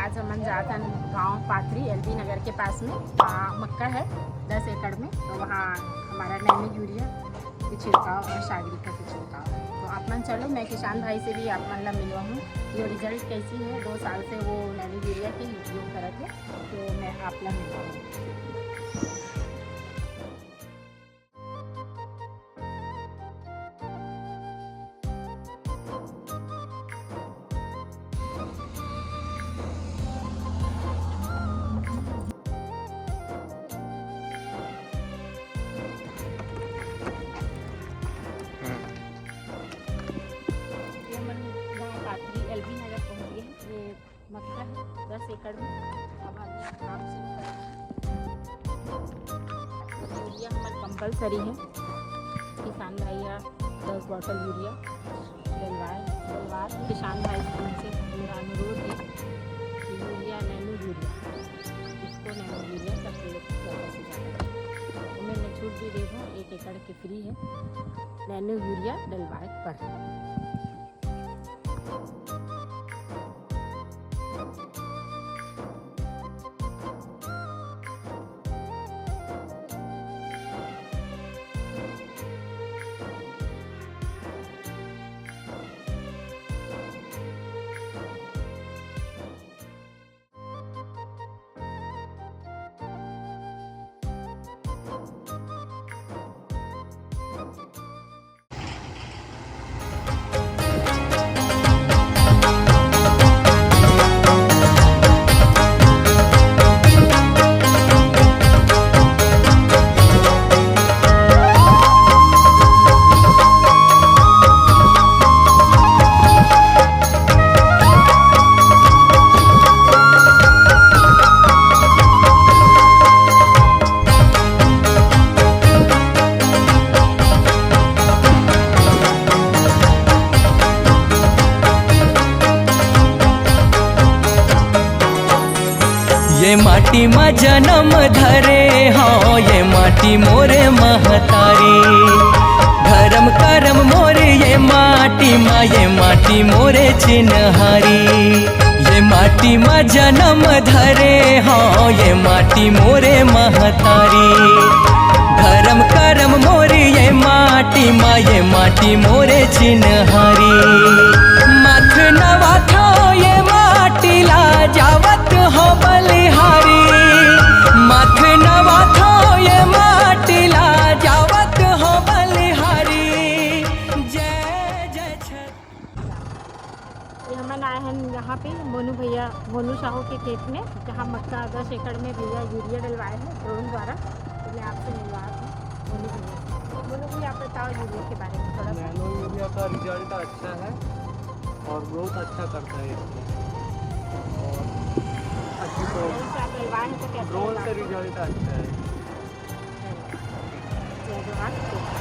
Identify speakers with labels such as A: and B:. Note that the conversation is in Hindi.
A: आज हम जाता गांव पाथरी एलबी नगर के पास में मक्का है 10 एकड़ में। तो वहाँ हमारा नैनो यूरिया की छिड़काव और सागरिका की छिड़काव। तो आप मन चलो, मैं किसान भाई से भी आप मन ला मिलवा हूँ, ये रिजल्ट कैसी है। 2 साल से वो नैनो यूरिया के उपयोग करते हैं, तो मैं आप ला मिलवा हूँ। एलबी नगर पहुँच गए हैं। ये मक्का है 10 एकड़ में। अब हम काम शुरू करेंगे। यूरिया हमारे कंपलसरी है। किसान भैया 10 बॉटल यूरिया डलवाए। किसान भाई से मेरा अनुरोध है कि यूरिया नैनो यूरिया, इसको नैनो यूरिया सबसे ज़्यादा से ज़्यादा, तो मैंने छूट भी दे दूँ, 1 एकड़ के फ्री है नैनो यूरिया डलवाए पर।
B: ये माटी में जन्म धरे हाँ, ये माटी मोरे महतारी। धर्म करम मोरे ये माटी मोरे चिन्हारी। ये माटी में जन्म धरे हाँ, ये माटी मोरे महतारी। धर्म करम मोरे ये माटी मोरे चिन्हारी। मथ नवा था ये माटी ला जावत हो बलिहारी। मथ नवा था ये माटी ला जावत हो बलिहारी। जय जय छठ।
A: ये हम आए हैं यहाँ पे मोनू साहू के खेत में, जहाँ मक्का 10 एकड़ में भैया यूरिया डलवाए हैं ड्रोन द्वारा। तो मैं आपसे मिलवा हूँ मोनू भैया, आप बताओ यूरिया के बारे में थोड़ा सा।
C: नैनो यूरिया का रिजल्ट अच्छा है और ग्रोथ अच्छा करता है इसमें, और अच्छी ड्रोन से रिजल्ट अच्छा है।
A: जय जवान।